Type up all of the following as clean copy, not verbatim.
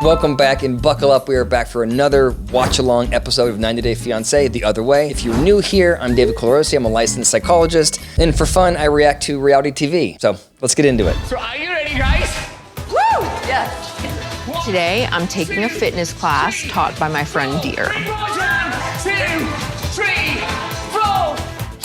welcome back and buckle up. We are back for another watch-along episode of 90 Day Fiancé, The Other Way. If you're new here, I'm David Colarossi. I'm a licensed psychologist, and for fun, I react to reality TV. So let's get into it. So are you ready, guys? Woo! Yeah. Today, I'm taking a fitness class taught by my friend Deer. 1, 2, 3, 4.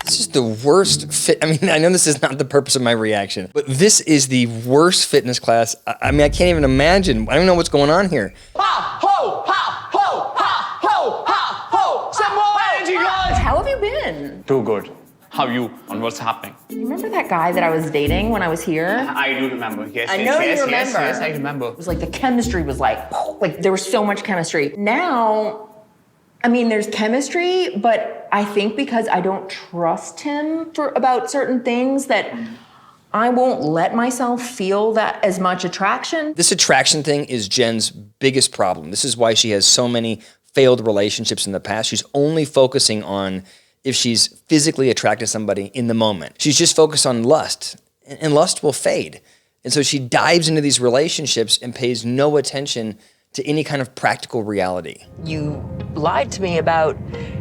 This is the worst fit. I mean, I know this is not the purpose of my reaction, but this is the worst fitness class. I mean, I can't even imagine. I don't know what's going on here. Ha, ho, ha, ho, ha, ho, ha, ho. Some more energy, guys. How have you been? Too good. How you? And what's happening? You remember that guy that I was dating when I was here? I do remember. Yes, I know you remember. Yes, I remember. It was like the chemistry was like there was so much chemistry. Now, I mean, there's chemistry, but I think because I don't trust him about certain things that I won't let myself feel that as much attraction. This attraction thing is Jen's biggest problem. This is why she has so many failed relationships in the past. She's only focusing on if she's physically attracted to somebody in the moment. She's just focused on lust, and lust will fade. And so she dives into these relationships and pays no attention to any kind of practical reality. You lied to me about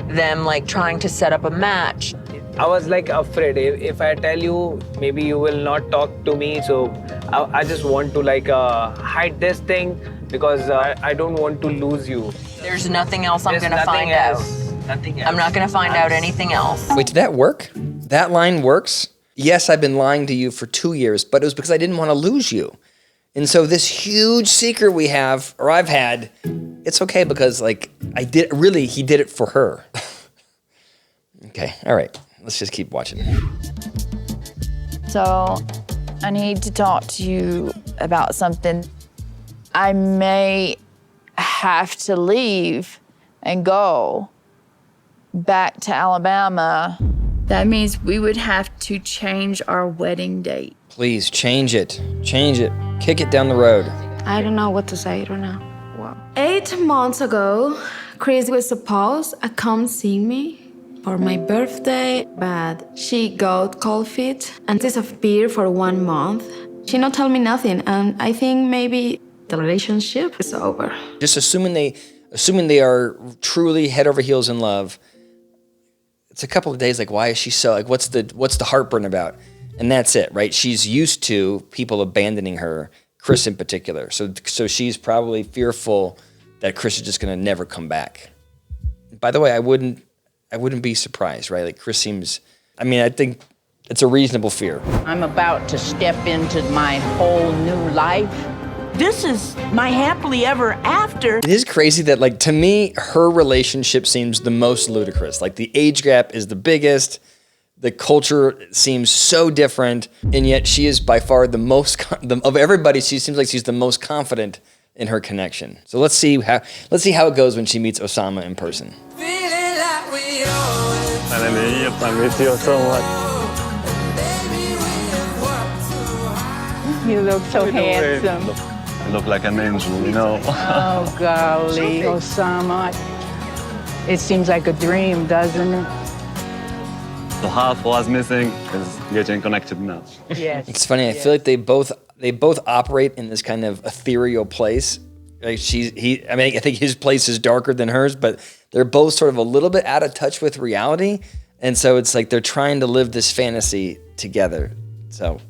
them like trying to set up a match. I was like afraid if I tell you, maybe you will not talk to me. So I just want to like hide this thing because I don't want to lose you. There's nothing else I'm There's gonna nothing find else. out. Nothing else. I'm not gonna find out anything else. Wait, did that work? That line works? Yes, I've been lying to you for 2 years, but it was because I didn't want to lose you. And so this huge secret we have, or I've had, it's okay because like he did it for her. Okay, all right, let's just keep watching. So I need to talk to you about something. I may have to leave and go back to Alabama. That means we would have to change our wedding date. Please change it, kick it down the road. I don't know what to say right now. Wow. 8 months ago, Chris was supposed to come see me for my birthday, but she got cold feet and disappeared for 1 month. She not tell me nothing, and I think maybe the relationship is over. Just assuming they are truly head over heels in love, it's a couple of days like, why is she so, like, what's the heartburn about? And that's it, right? She's used to people abandoning her, Chris in particular. So she's probably fearful that Chris is just gonna never come back. By the way, I wouldn't be surprised, right? Like Chris seems, I mean, I think it's a reasonable fear. I'm about to step into my whole new life. This is my happily ever after. It is crazy that, like, to me, her relationship seems the most ludicrous. Like, the age gap is the biggest, the culture seems so different, and yet she is by far the most, of everybody, she seems like she's the most confident in her connection. So let's see how it goes when she meets Osama in person. I miss you so much. You look so handsome. I look like an angel, you know. Oh, golly, Osama. It seems like a dream, doesn't it? The half was missing is getting connected now. Yes. It's funny, I feel like they both operate in this kind of ethereal place. Like I think his place is darker than hers, but they're both sort of a little bit out of touch with reality. And so it's like they're trying to live this fantasy together. So,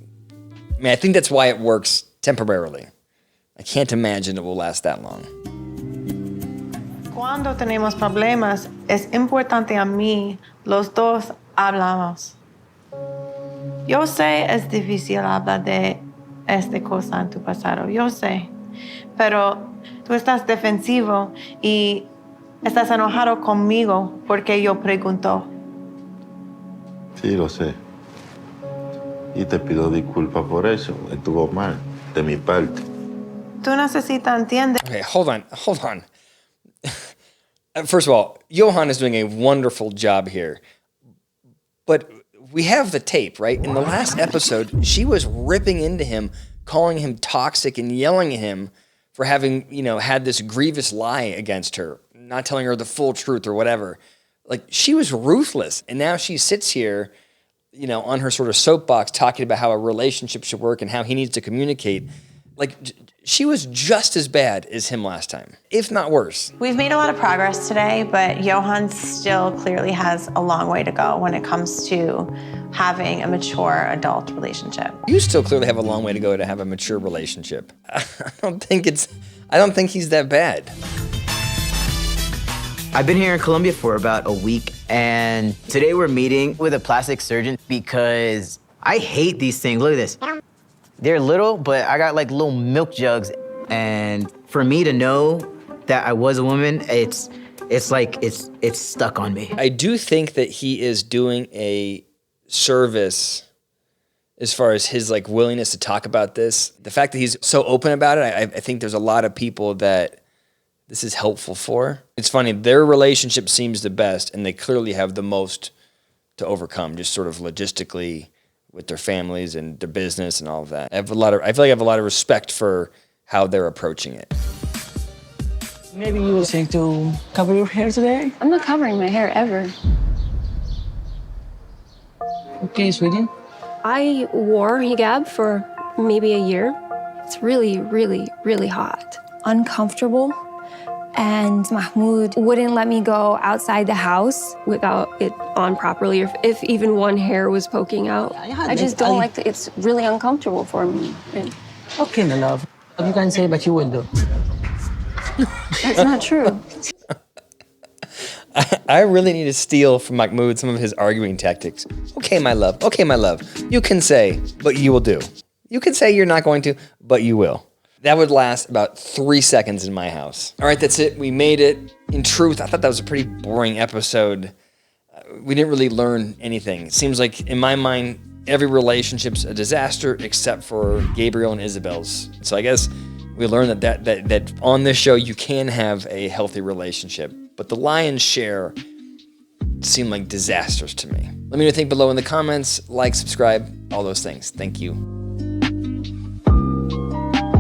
I mean, I think that's why it works temporarily. I can't imagine it will last that long. Cuando tenemos problemas, es importante a mí, los dos hablamos. Yo sé es difícil hablar de esta cosa en tu pasado, yo sé. Pero tú estás defensivo y estás enojado conmigo porque yo pregunto. Sí, lo sé. Y te pido disculpas por eso. Estuvo mal, de mi parte. Tú necesitas entender. Okay, hold on. First of all, Johan is doing a wonderful job here. But we have the tape, right? In the last episode, she was ripping into him, calling him toxic and yelling at him for having, had this grievous lie against her, not telling her the full truth or whatever. Like, she was ruthless. And now she sits here, on her sort of soapbox talking about how a relationship should work and how he needs to communicate. Like, she was just as bad as him last time, if not worse. We've made a lot of progress today, but Johan still clearly has a long way to go when it comes to having a mature adult relationship. You still clearly have a long way to go to have a mature relationship. I don't think he's that bad. I've been here in Colombia for about a week, and today we're meeting with a plastic surgeon because I hate these things. Look at this. They're little, but I got like little milk jugs. And for me to know that I was a woman, it's stuck on me. I do think that he is doing a service as far as his like willingness to talk about this. The fact that he's so open about it, I think there's a lot of people that this is helpful for. It's funny, their relationship seems the best, and they clearly have the most to overcome, just sort of logistically with their families and their business and all of that. I feel like I have a lot of respect for how they're approaching it. Maybe you will think to cover your hair today? I'm not covering my hair ever. Okay, sweetie. I wore hijab for maybe a year. It's really, really, really hot. Uncomfortable. And Mahmoud wouldn't let me go outside the house without it on properly, if even one hair was poking out. I just don't like it. It's really uncomfortable for me. Okay, my love. You can say, but you will do. That's not true. I really need to steal from Mahmoud some of his arguing tactics. Okay, my love. Okay, my love. You can say, but you will do. You can say you're not going to, but you will. That would last about 3 seconds in my house. All right, that's it. We made it. In truth, I thought that was a pretty boring episode. We didn't really learn anything. It seems like, in my mind, every relationship's a disaster except for Gabriel and Isabel's. So I guess we learned that on this show, you can have a healthy relationship. But the lion's share seem like disasters to me. Let me know what you think below in the comments. Like, subscribe, all those things. Thank you.